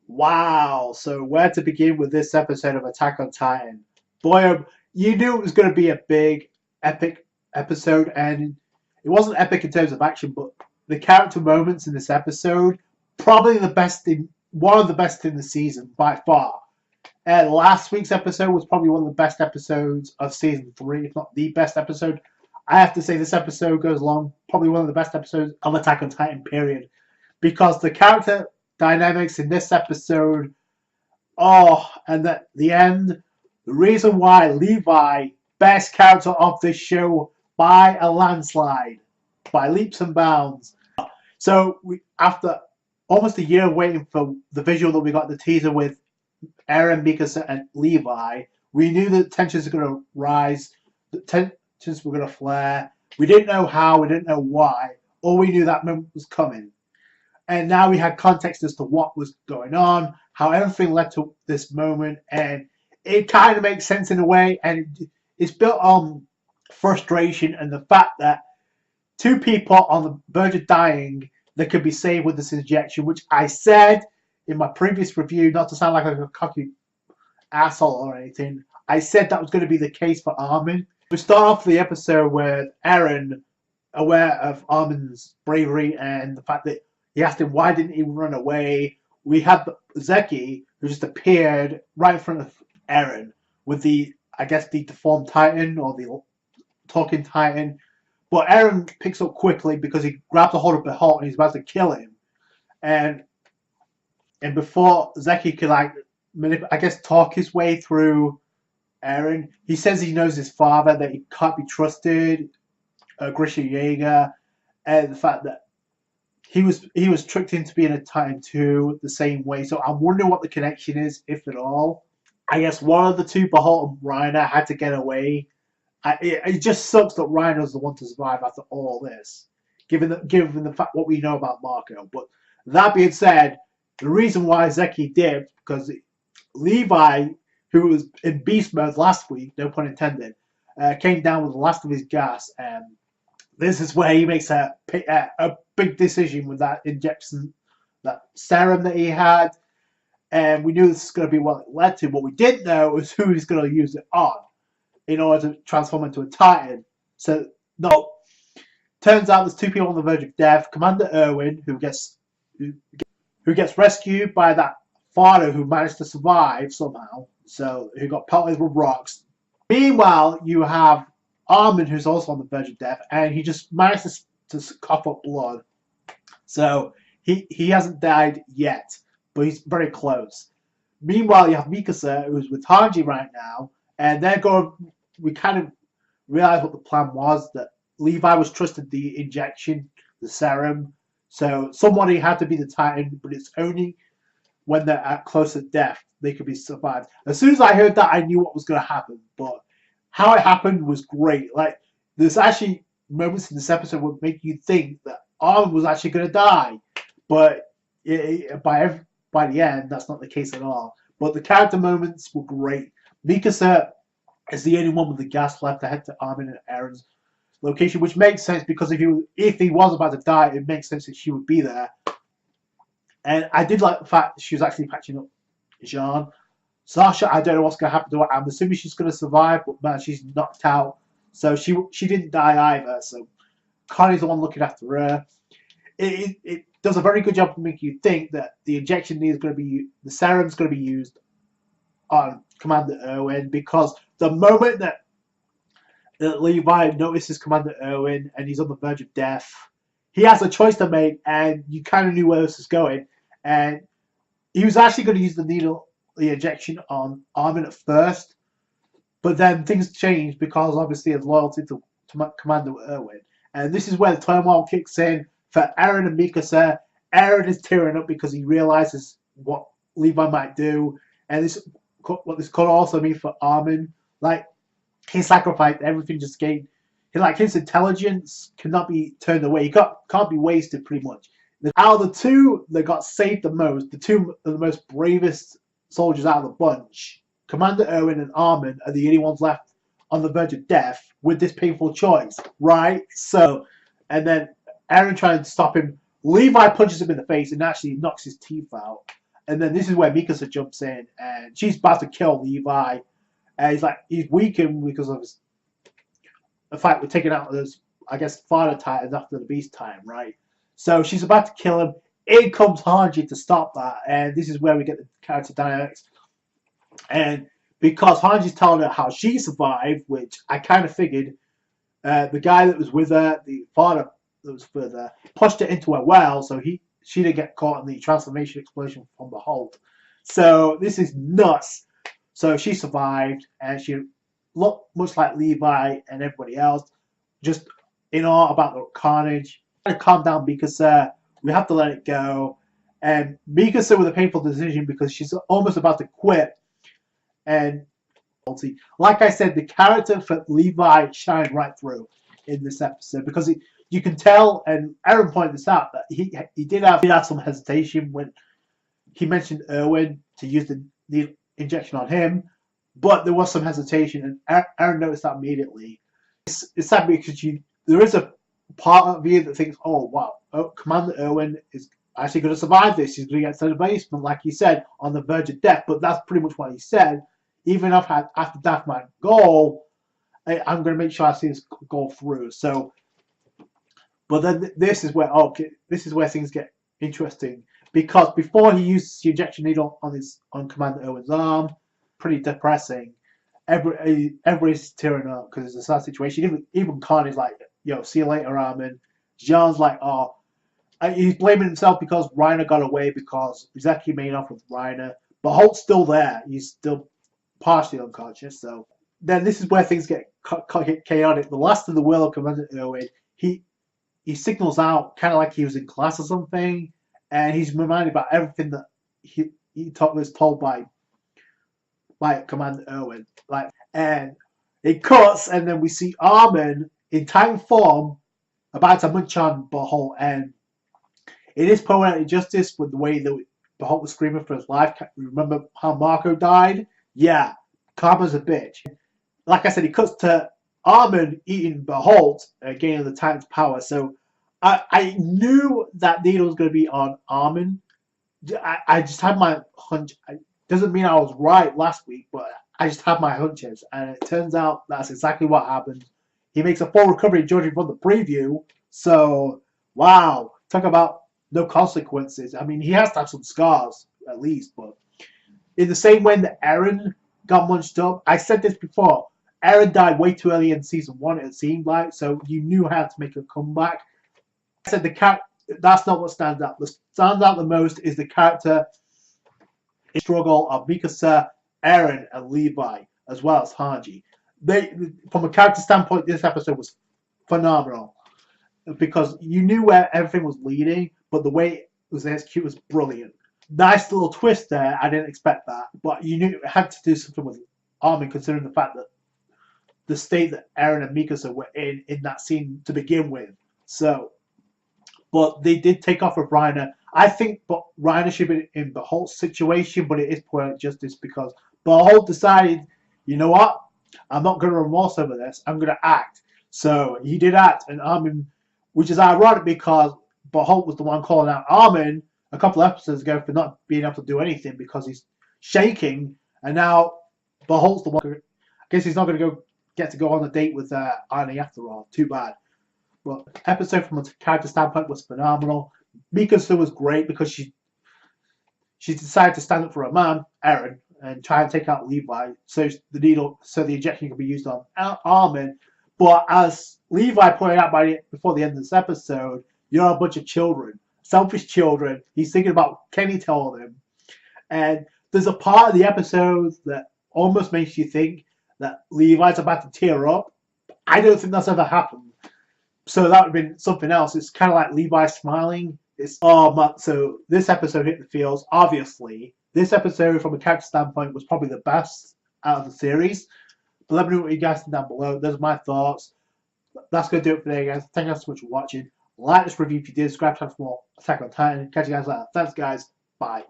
Wow, so where to begin with this episode of Attack on Titan? Boy, you knew it was going to be a big, epic episode, and it wasn't epic in terms of action, but the character moments in this episode, probably one of the best in the season by far. And last week's episode was probably one of the best episodes of season 3, if not the best episode. I have to say this episode goes along probably one of the best episodes of Attack on Titan, period, because the character dynamics in this episode. Oh, and at the end, the reason why Levi, best character of this show by a landslide, by leaps and bounds. So after almost a year waiting for the visual that we got the teaser with Eren, Mikasa, and Levi, we knew that tensions were going to rise, the tensions were going to flare. We didn't know how, we didn't know why. All we knew that moment was coming. And now we had context as to what was going on, how everything led to this moment, and it kind of makes sense in a way, and it's built on frustration and the fact that two people on the verge of dying that could be saved with this injection, which I said in my previous review, not to sound like a cocky asshole or anything, I said that was going to be the case for Armin. We start off the episode with Eren aware of Armin's bravery and the fact that he asked him why didn't he run away. We had Zeki, who just appeared right in front of Eren with the deformed Titan or the talking Titan. But Eren picks up quickly because he grabs a hold of Behold and he's about to kill him. And before Zeki could talk his way through Eren, he says he knows his father, that he can't be trusted, Grisha Jaeger, and the fact that he was tricked into being a Titan too the same way. So I'm wondering what the connection is, if at all. I guess one of the two, Behold and Reiner, had to get away. It just sucks that Reiner's the one to survive after all this, given the fact what we know about Marco. But that being said, the reason why Zeki dipped because Levi, who was in beast mode last week, no pun intended, came down with the last of his gas, and this is where he makes a big decision with that injection, that serum that he had. And we knew this was going to be what it led to. What we didn't know was who he's going to use it on in order to transform into a Titan. So, no. Turns out there's two people on the verge of death. Commander Erwin, who gets rescued by that father who managed to survive somehow. So, who got pelted with rocks. Meanwhile, you have Armin, who's also on the verge of death, and he just managed to cough up blood. So he hasn't died yet, but he's very close. Meanwhile, you have Mikasa, who's with Hanji right now, and they're going. We kind of realize what the plan was, that Levi was trusted the injection, the serum. So somebody had to be the Titan, but it's only when they're at close to death they could be survived. As soon as I heard that, I knew what was going to happen, but how it happened was great. Like, there's actually moments in this episode would make you think that Armin was actually going to die, but by the end, that's not the case at all. But the character moments were great. Mikasa is the only one with the gas left to head to Armin and Eren's location, which makes sense because if he was about to die, it makes sense that she would be there. And I did like the fact that she was actually patching up Jean. Sasha, I don't know what's going to happen to her. I'm assuming she's going to survive, but man, she's knocked out. So she didn't die either. So Connie's the one looking after her. It does a very good job of making you think that the injection is going to be, the serum's going to be used on Commander Erwin, because the moment that Levi notices Commander Erwin and he's on the verge of death, he has a choice to make, and you kind of knew where this was going. And he was actually going to use the injection on Armin at first, but then things changed because obviously his loyalty to Commander Erwin. And this is where the turmoil kicks in for Eren and Mikasa. Eren is tearing up because he realizes what Levi might do, and what this could also mean for Armin. Like, he sacrificed everything just gained. His intelligence cannot be turned away. He can't be wasted, pretty much. Out of the two that got saved the most, the two of the most bravest soldiers out of the bunch, Commander Erwin and Armin are the only ones left on the verge of death with this painful choice, right? So, and then Eren trying to stop him. Levi punches him in the face and actually knocks his teeth out. And then this is where Mikasa jumps in, and she's about to kill Levi. And he's weakened because of the fact we're taking out those, I guess, Father Titans after the Beast time, right? So she's about to kill him. In comes Hanji to stop that, and this is where we get the character dynamics. And because Hanji's telling her how she survived, which I kind of figured, the guy that was with her, the father that was with her, pushed it into a well, so she didn't get caught in the transformation explosion from the Hulk. So this is nuts. So she survived, and she looked much like Levi and everybody else, just in awe about the carnage. To calm down Mikasa, we have to let it go. And Mikasa with a painful decision because she's almost about to quit. And like I said, the character for Levi shined right through in this episode because you can tell, and Aaron pointed this out, that he did have some hesitation when he mentioned Erwin to use the injection on him, but there was some hesitation, and Aaron noticed that immediately. It's sad because there is a part of you that thinks, oh wow, Commander Erwin is actually going to survive this. He's going to get to the basement, like he said, on the verge of death. But that's pretty much what he said. Even after that's my goal, I'm going to make sure I see this go through. So, but then this is where things get interesting, because before he used the injection needle on Commander Erwin's arm, pretty depressing. Everybody's tearing up because it's a sad situation. Even Khan is like, yo, see you later, Armin. Jean's like, oh, he's blaming himself because Reiner got away because Zeki made off with Reiner. But Holt's still there. He's still partially unconscious. So then this is where things get chaotic. The last of the will of Commander Erwin, he signals out kind of like he was in class or something, and he's reminded about everything that he was told by Commander Erwin. And it cuts, and then we see Armin in Titan form about to munch on Behold, and it is poetic justice with the way that Behold was screaming for his life. Remember how Marco died? Yeah, karma's a bitch. Like I said, he cuts to Armin eating Behold, gaining the Titan's power. So I knew that needle was going to be on Armin. I just had my hunch. Doesn't mean I was right last week, but I just had my hunches, and it turns out that's exactly what happened. He makes a full recovery judging from the preview. So, wow. Talk about no consequences. I mean, he has to have some scars, at least. But in the same way that Eren got munched up, I said this before, Eren died way too early in season 1, it seemed like. So you knew how to make a comeback. I said that's not what stands out. What stands out the most is the character struggle of Mikasa, Eren, and Levi, as well as Hanji. From a character standpoint, this episode was phenomenal because you knew where everything was leading, but the way it was executed was brilliant. Nice little twist there. I didn't expect that, but you knew it had to do something with Armin, considering the fact that the state that Eren and Mikasa were in that scene to begin with. So, but they did take off with Reiner. I think Reiner should be in the whole situation, but it is poetic justice because Behold decided, you know what? I'm not going to remorse over this. I'm going to act. So he did act, and Armin, which is ironic because Behold was the one calling out Armin a couple of episodes ago for not being able to do anything because he's shaking, and now Behold's the one. I guess he's not going to get to go on a date with Arnie after all. Too bad. But the episode from a character standpoint was phenomenal. Mikasa was great because she decided to stand up for her man, Eren, and try and take out Levi so the injection can be used on Armin. But as Levi pointed out before the end of this episode, you're a bunch of children, selfish children. He's thinking about Kenny telling him. And there's a part of the episode that almost makes you think that Levi's about to tear up. I don't think that's ever happened. So that would have been something else. It's kind of like Levi smiling. So this episode hit the feels. Obviously, this episode from a character standpoint was probably the best out of the series. But let me know what you guys think down below. Those are my thoughts. That's going to do it for today, guys. Thank you guys so much for watching. Like this review if you did. Subscribe to for more Attack on Titan. Catch you guys later. Thanks, guys. Bye.